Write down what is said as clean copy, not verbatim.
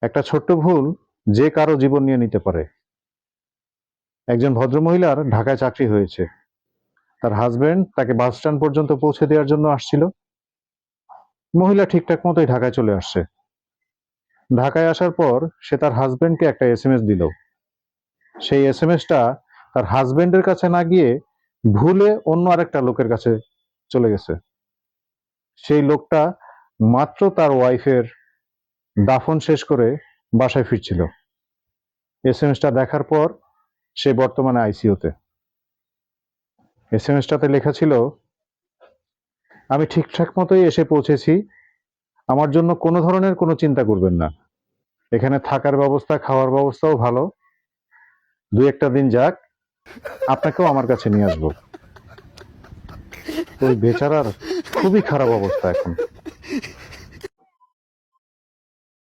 একটা ছোট্ট ভুল যে কারো জীবন নিয়ে নিতে পারে। একজন ভদ্রমহিলার ঢাকায় চাকরি হয়েছে। তার হাজবেন্ড তাকে বাস স্ট্যান্ড পর্যন্ত পৌঁছে দেওয়ার জন্য আসছিল। মহিলা ঠিকঠাক মতোই ঢাকায় চলে আসছে। ঢাকায় আসার পর সে তার হাজবেন্ডকে একটা এসএমএস দিল। সেই এসএমএসটা তার হাজবেন্ডের কাছে না গিয়ে ভুলে অন্য আরেকটা লোকের কাছে চলে গেছে। সেই লোকটা মাত্র তার ওয়াইফের দাফন শেষ করে বাসায় ফিরছিল। এসএমএসটা দেখার পর সে বর্তমানে আইসিইউতে। এসএমএসটাতে লেখা ছিল, আমি ঠিকঠাক মতোই এসে পৌঁছেছি, আমার জন্য কোনো ধরনের কোনো চিন্তা করবেন না। এখানে থাকার ব্যবস্থা, খাওয়ার ব্যবস্থাও ভালো। দুই একটা দিন যাক, আপনাকেও আমার কাছে নিয়ে আসবো। ওই বেচারার খুবই খারাপ অবস্থা এখন।